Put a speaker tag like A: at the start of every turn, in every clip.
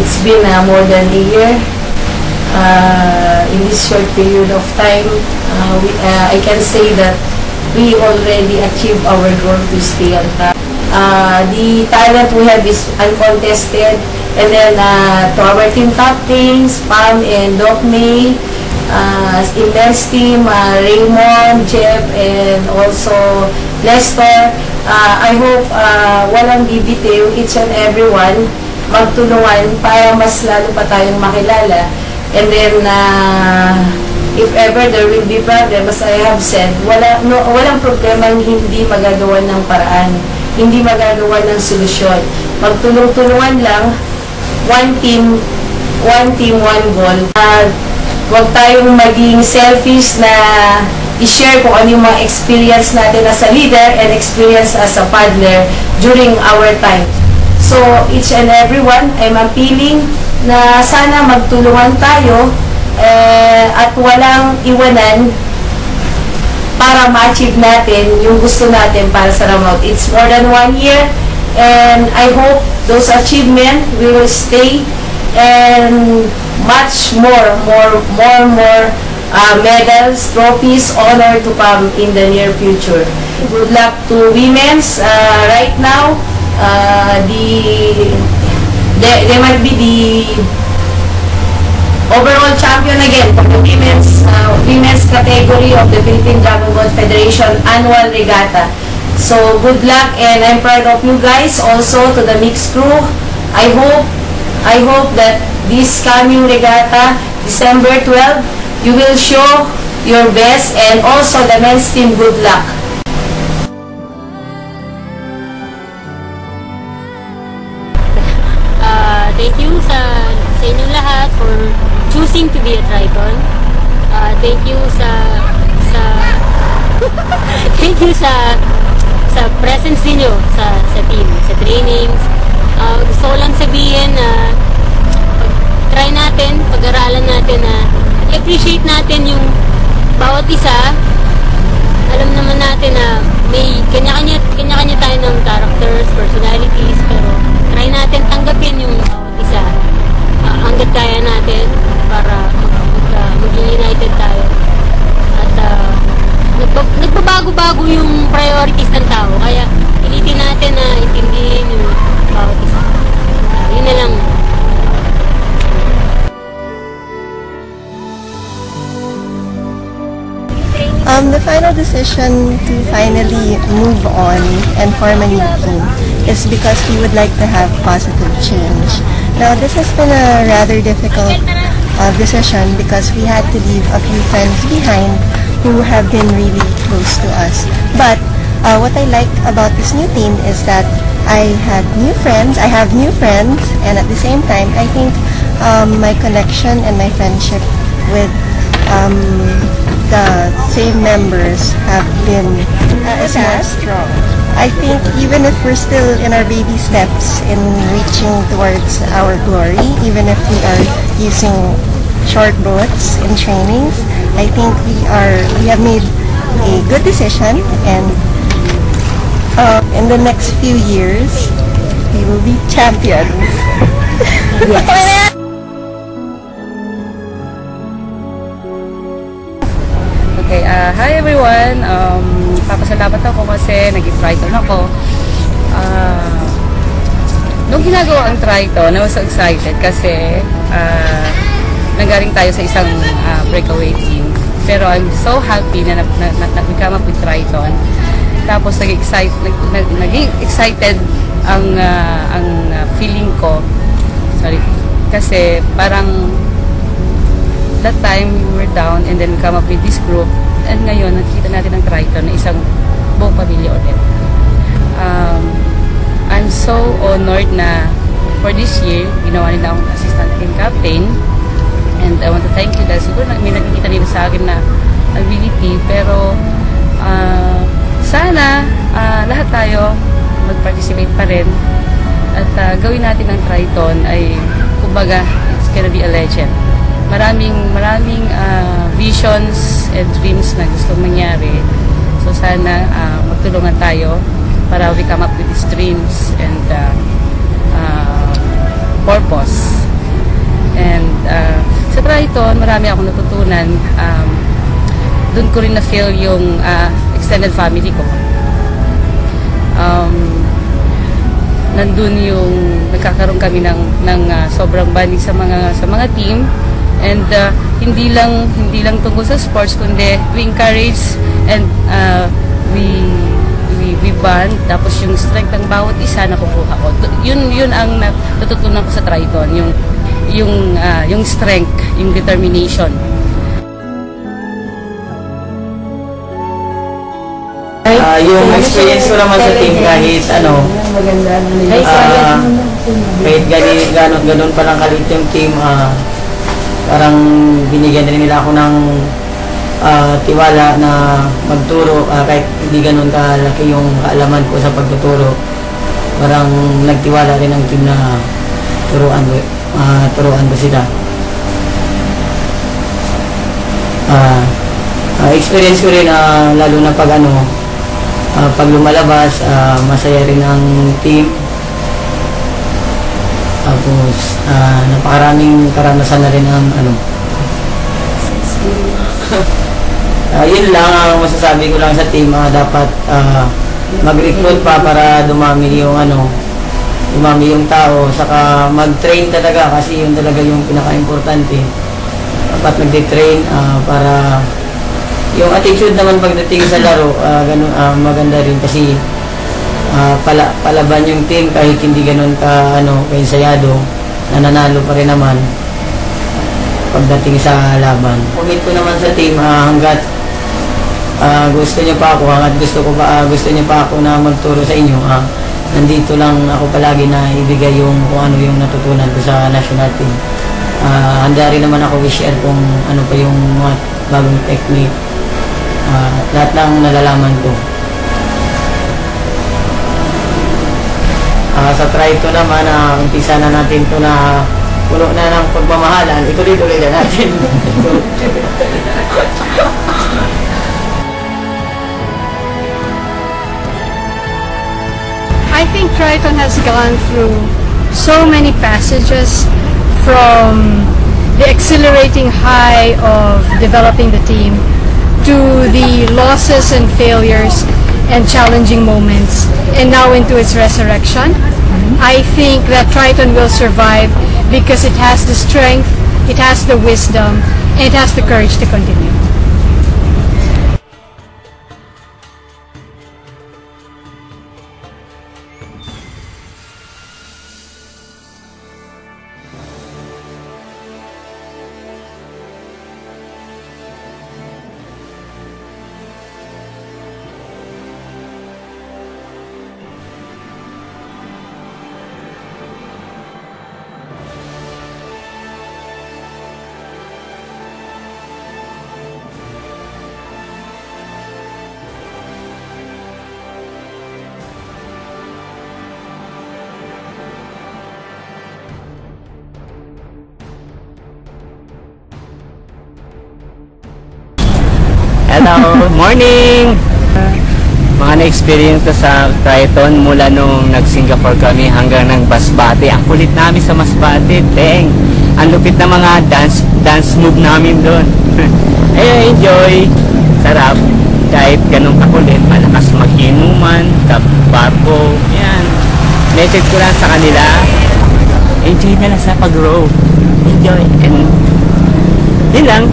A: it's been more than a year. In this short period of time, I can say that we already achieved our goal to stay on top. The talent we have is uncontested. And then to our team captains, Pam and Doc May, in men's team, Raymond, Jeff, and also Lester, I hope walang bibitiw, each and everyone, magtulungan para mas lalo pa tayong makilala. And then, if ever there will be problem, as I have said, walang problema hindi magagawa ng paraan, hindi magagawa ng solusyon. Magtulong-tulungan lang, one team, one goal. Huwag tayong maging selfish na i-share kung ano yung mga experience natin as a leader and experience as a paddler during our time. So, each and everyone, I'm appealing na sana magtulungan tayo at walang iwanan para ma-achieve natin yung gusto natin para sa Ramout. It's more than 1 year and I hope those achievements will stay and much more medals, trophies, honor to come in the near future. Good luck to women's. Right now, they might be the overall champion again for the women's category of the Philippine Dragon Boat Federation Annual Regatta. So good luck, and I'm proud of you guys. Also to the mixed crew, I hope that this coming regatta, December 12, you will show your best, and also the men's team, good luck.
B: Thank you sa inyong lahat for choosing to be a Triton. Thank you thank you sa presence niyo sa team, sa trainings. Gusto ko lang sabihin na try natin, pag-aralan natin na i-appreciate natin yung bawat isa. Alam naman natin na may kanya-kanya tayo ng characters, personalities, pero try natin tanggapin yung bawat isa hanggat kaya natin para maging united tayo. At nagbabago-bago yung priorities ng tao, kaya pilitin natin na intindihin yung bawat isa. Yun na lang.
C: The final decision to finally move on and form a new team is because we would like to have positive change. Now, this has been a rather difficult decision because we had to leave a few friends behind who have been really close to us. But what I like about this new team is that I have new friends, and at the same time, I think my connection and my friendship with the same members have been is more strong. I think even if we're still in our baby steps in reaching towards our glory, even if we are using short boats in trainings, I think we have made a good decision, and in the next few years we will be champions. Yes.
D: Okay, hi everyone. Papasalamat ako kasi nag-Triton ako. Nung ginagawa ang Triton, I was so excited kasi nanggaling tayo sa isang breakaway team. Pero I'm so happy na nag-come up with Triton. Tapos naging excited ang feeling ko. Sorry. Kasi parang that time we were down and then we come up with this group, and ngayon nakita natin ang Triton na isang buong pamilya ulit. I'm so honored na for this year ginawa nila akong assistant team captain, and I want to thank you dahil siguro may nakikita nila sa akin na ability, pero sana lahat tayo mag-participate pa rin at gawin natin ang Triton ay kumbaga it's gonna be a legend. Maraming visions and dreams na gustong mangyari. So sana magtulungan tayo para we come up with these dreams and purpose. And sa Triton, marami akong natutunan. Doon ko rin na-feel yung extended family ko. Nandun yung nagkakaroon kami ng sobrang bonding sa mga team. And hindi lang tungkol sa sports, kundi we encourage and we bond. Tapos yung strength ng bawat isa nakukuha ko. Yun ang natutunan ko sa Triton, yung strength, yung determination.
E: Yung experience ko naman sa team kahit kahit ganon pa lang kalit yung team, parang binigyan rin nila ako ng tiwala na magturo, kahit hindi ganon kalaki yung kaalaman ko sa pagtuturo. Parang nagtiwala rin ang team na turuan ko sila. Experience ko rin lalo na pag pag lumalabas, masaya rin ang team. Tapos napakaraming karanasan na rin ang yun lang ang masasabi ko lang sa team. Dapat mag-recruit pa para dumami yung tao, saka mag-train talaga, kasi yun talaga yung pinaka-importante. Dapat nagde-train para yung attitude naman pagdating sa laro, maganda rin, kasi palaban yung team kahit hindi ganun ka-ensayado, nananalo pa rin naman pagdating sa laban. Commit ko naman sa team, hanggat gusto niyo pa ako, gusto niyo pa ako na magturo sa inyo, nandito lang ako palagi na ibigay yung kung ano yung natutunan ko sa national team. Handa rin naman ako i-share kung ano pa yung mga bagong technique, lahat ng nalalaman ko. Sa Triton naman, umpisa na natin ito na puno na ng pagmamahalan, ituloy-tuloy na natin.
F: I think Triton has gone through so many passages, from the exhilarating high of developing the team to the losses and failures and challenging moments, and now into its resurrection. I think that Triton will survive because it has the strength, it has the wisdom, and it has the courage to continue.
G: Hello, morning! Mga na-experience ko sa Triton mula nung nag-Singapore kami hanggang ng Masbate. Ang kulit namin sa Masbate, teng! Ang lupit na mga dance move namin doon. Enjoy! Sarap! Kahit ganun kakulit, malakas mag-inuman, barko, yan. Message ko lang sa kanila, enjoy na lang sa pag-row. Enjoy! And yun lang.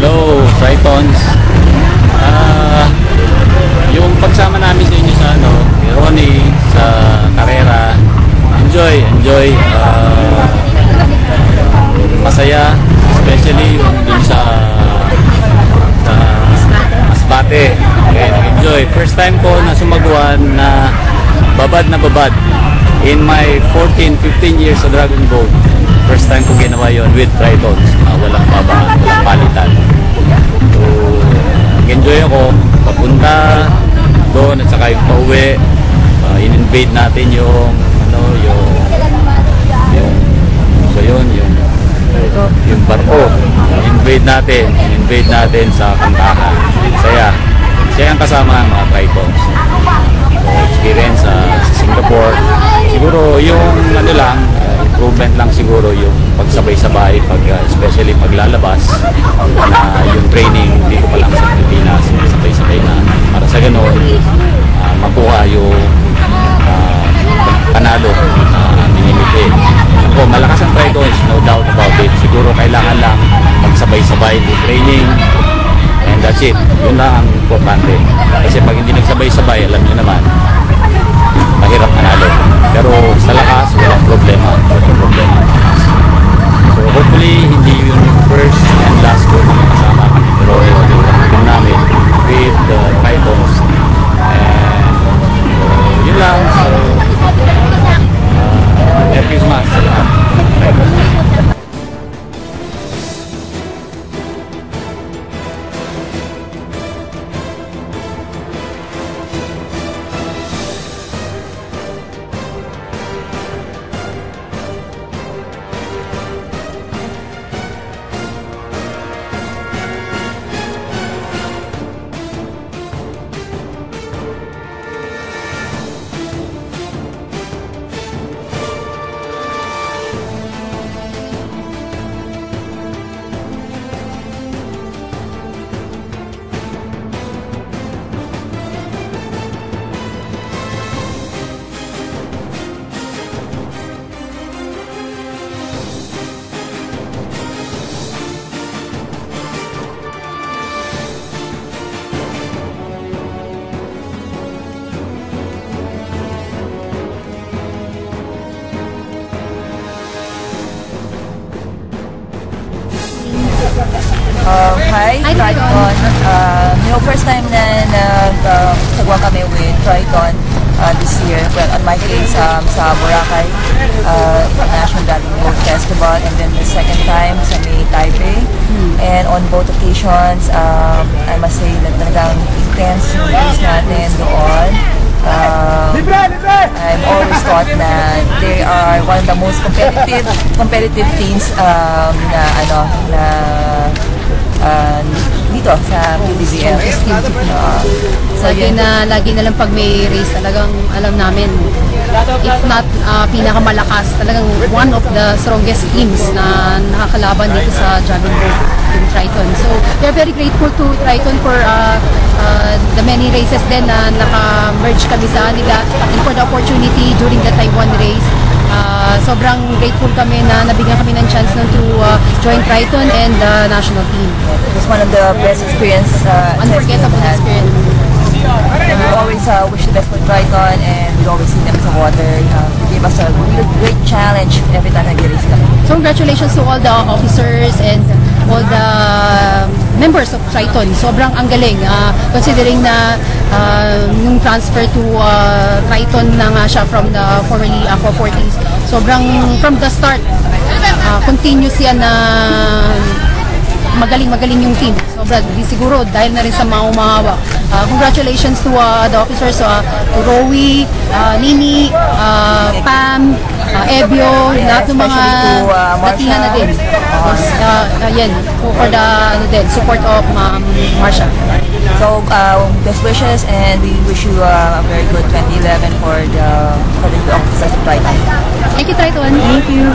H: Hello, Tritons. Yung pagsama namin sa inyo sa Ronnie, sa karera, enjoy. Masaya, especially yung dun sa Masbate. Okay, nag-enjoy. First time ko na sumaguan na babad in my 14-15 years sa Dragon Boat. First time ko ginawa yon with Tritons. Walang babaan, walang palitan. So, nag-enjoy ako. Papunta doon at saka yung pauwi. In-invade natin yung ano ba yun, yung barko, invade natin sa kantahan. Saya ang kasama ng mga Tritons. So, experience sa Singapore. Siguro yung ano lang, improvement lang siguro yung pagsabay-sabay, especially paglalabas na yung training dito pa lang sa Pilipinas, sabay-sabay na para sa ganoon makuha yung panalo na minimiti. Ako, malakas ang Tritons, no doubt about it. Siguro kailangan lang magsabay-sabay yung training and that's it. Yun lang ang importante. Kasi pag hindi nagsabay-sabay, alam nyo naman, mahirap manalo. Pero sa lakas, walang problema. So hopefully, hindi yung first and last goal na kasama kami. Pero yung namin with the Tritons. And yun lang. So, Merry Christmas sa lahat.
I: Hi, Triton. Yung first time na nagsagwa kami with Triton this year. Well, on my case, sa Boracay International Dragon Boat Festival, and then the second time sa May Taipei. And on both occasions, I must say na talagang intense yung games natin doon. I'm always thought na they are one of the most competitive teams dito sa PBBL.
F: Lagi na lang pag may race, talagang alam namin, if not pinakamalakas, talagang one of the strongest teams na nakakalaban dito sa Dragon Boat, yung Triton. So, we are very grateful to Triton for the many races din na naka-merge kami sa nila, and for the opportunity during the Taiwan race. Sobrang grateful kami na nabigyan kami ng chance to join Triton and the national team.
I: It was one of the best experience.
F: Unforgettable experience.
I: And we always wish the best for Triton, and we always see them sa water. They gave us a really great challenge every time nag-race kami.
F: So congratulations to all the officers and all the members of Triton. Sobrang ang galing. Considering na yung transfer to Triton na nga siya from the formerly Aqua Fortis. Sobrang from the start, continuous yan na magaling yung team. Sobra, siguro dahil na rin sa mga umahawak. Congratulations to the officers, to Rowie, Nini, Pam, Ebio, lahat ng mga datihan na din. Yan, for the support of Marsha.
I: So, best wishes, and we wish you a very good 2011 for the officers of Triton.
F: Thank you, Triton. Thank you.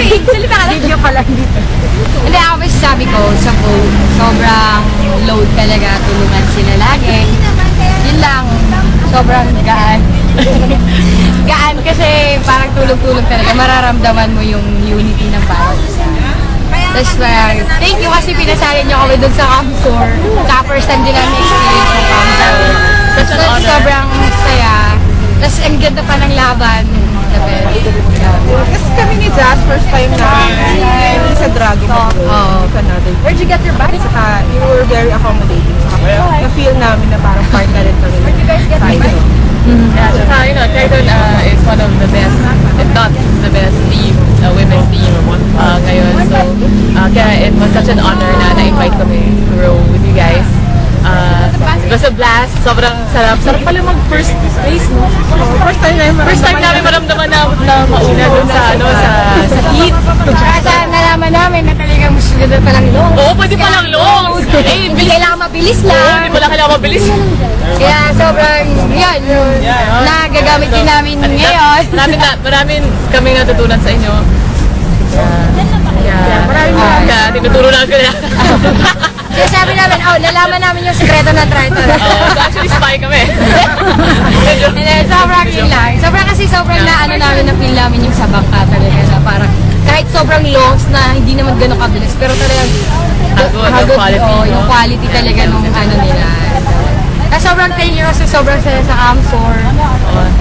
J: Salita ka na. Video pa lang dito. Hindi, ako sabi ko, sa boat, sobrang load talaga, tulungan sila lagi. Yun lang, sobrang gaan. Gaan kasi parang tulog-tulog talaga, mararamdaman mo yung unity ng bawat isa. Tapos thank you kasi pinasali niyo kami dun sa Camsor. Saka first time din namin experience yung Camsor. So, sobrang saya. Tapos ang ganda pa ng laban. The best.
K: Kasi kami ni Jazz, first time na sa Dragon Ball. Where'd you get your bike? Saka, you were very accommodating. Na-feel namin na parang part na rin kami. Where'd you guys get your bike?
L: Yeah, so, Triton is one of the best, if not the best team, women's team ngayon. So, kaya it was such an honor na na-invite kami to row with you guys. It was a blast. Sobrang sarap. Sarap pala mag-first race, no?
K: First time
L: namin maramdaman na mauna dun sa heat.
J: Kaya nalaman namin na talagang musulat pa lang long.
L: Oo, pwede pa lang long.
J: Hindi kailangan mabilis lang.
L: Oo, hindi pala kailangan mabilis.
J: Kaya sobrang, yun, nagagamit din namin ngayon.
L: Maraming kami natutunan sa inyo. Kaya tinuturo lang sila.
J: Kaya sabi namin, nalaman namin yung sekreto ng Triton.
L: So actually spy kami.
J: Sobrang yun lang. Sobrang na-feel namin yung sa bangka talaga na parang kahit sobrang longs na hindi naman gano'ng kabilis, pero talagang yung quality talaga nung nila. Sobrang thank you kasi sobrang saya sa Camsor.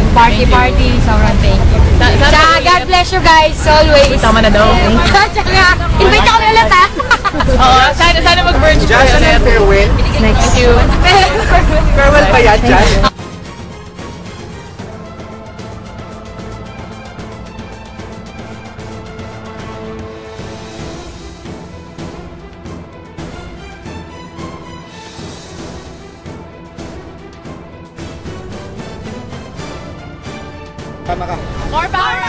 J: Yung party, sobrang thank you. Tsaka God bless you guys, always.
L: Tama na daw.
J: Tsaka, invite ka kami ulit ha.
L: Sana mag-merge ko
K: Josh, ano yung farewell?
L: Thank you.
K: Farewell pa yan, Josh? Tama ka.
L: More power!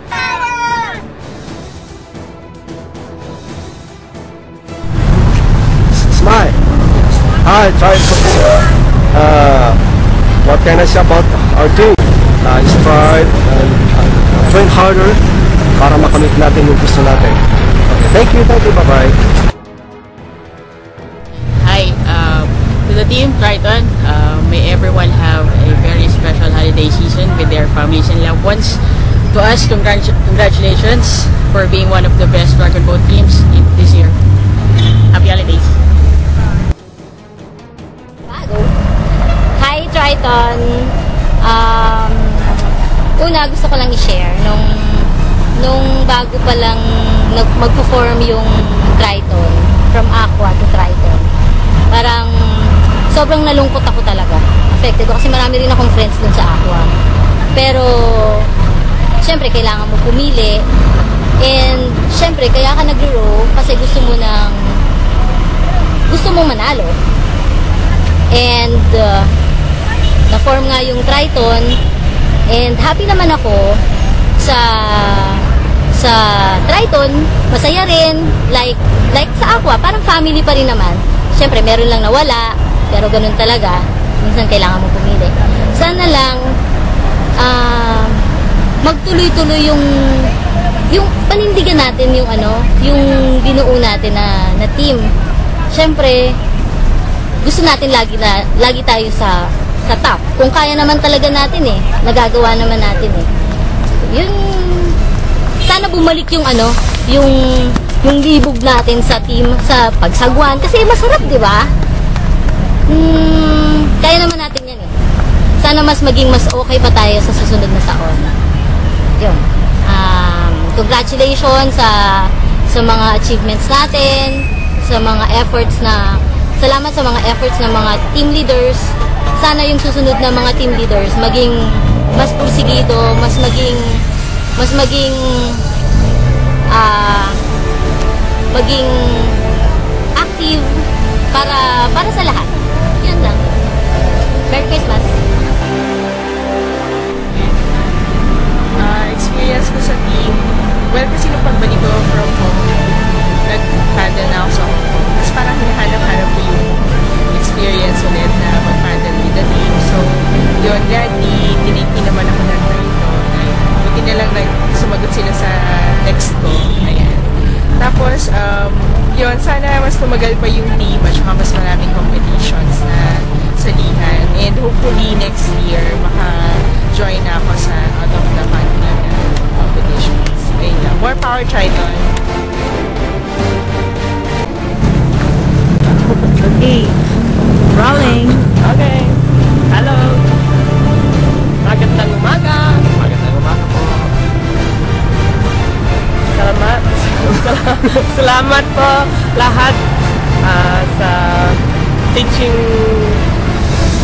L: Power!
M: Smile. Hi, Triton. What can I say about our team? Strive and train harder para makamit natin yung gusto natin. Okay, thank you, bye-bye.
N: Hi, to the team Triton, may everyone have a very special holiday season with their families and loved ones. To us, congratulations for being one of the best Dragon Boat teams this year. Happy holidays!
B: Hi Triton! Una, gusto ko lang i-share nung bago pa lang mag-perform yung Triton, from Aqua to Triton. Parang sobrang nalungkot ako talaga. Affected ako kasi marami rin akong friends dun sa Aqua. Pero syempre kailangan mo pumili, and syempre kaya ka nagro-row kasi gusto mo manalo. And na-form nga yung Triton, and happy naman ako sa Triton. Masaya rin, like sa Aqua, parang family pa rin naman. Syempre meron lang nawala, pero ganun talaga, minsan kailangan mo pumili. Sana lang magtuloy-tuloy yung panindigan natin, yung binuo natin na team. Syempre gusto natin lagi tayo sa top. Kung kaya naman talaga natin nagagawa naman natin Yun, sana bumalik yung libog natin sa team, sa pagsagwan. Kasi masarap, di ba? Kaya naman natin yan Sana mas okay pa tayo sa susunod na taon. Yun. Congratulations sa mga achievements natin, sa mga efforts salamat sa mga efforts ng mga team leaders. Sana yung susunod na mga team leaders maging mas pursigido, mas maging active para sa lahat. Yan lang. Merry Christmas.
L: Experience ko sa team, well, kasi nung pagbalik ko from home, nag-paddle na ako sa Hong Kong. Tapos parang hinahanap-hanap ko yung experience ulit na mag-paddle with the team. So, yun, gladly, tinake naman ako ng Triton. Buti na lang sumagot sila sa next
K: at saka mas maraming competitions na salihan. And hopefully next year, maka-join na ako sa out of the country na competitions. Ayun lang. More power, Triton!
O: Okay. Rolling.
K: Okay. Hello. Magandang umaga.
P: Magandang umaga po.
K: Salamat. Salamat po lahat sa teaching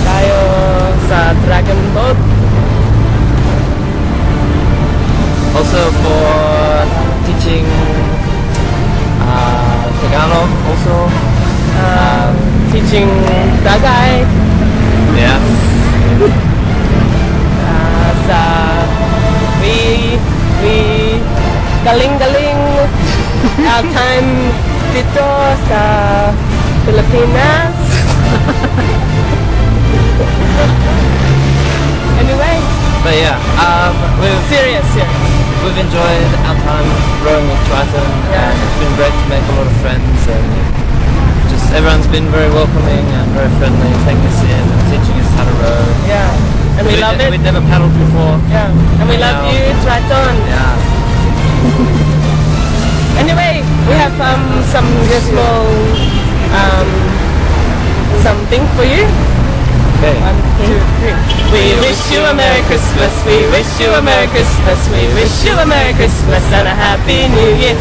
K: tayo sa Dragon Boat.
P: Also for teaching Tagalog also.
K: Teaching Tagay.
P: Yes.
K: We galing-galing our time dito sa Pilipinas. Anyway.
P: But yeah,
K: serious.
P: We've enjoyed our time rowing with Triton.
K: Yeah.
P: It's been great to make a lot of friends and just everyone's been very welcoming and very friendly, taking us in and teaching us how to row.
K: Yeah. And we love it.
P: We'd never paddled before.
K: Yeah. And we love you, Triton.
P: Yeah.
K: Anyway, we have some small something for you.
P: Okay.
K: 1, 2, 3. We wish you a Merry Christmas. We wish you a Merry Christmas. We wish you a Merry Christmas and a Happy New Year.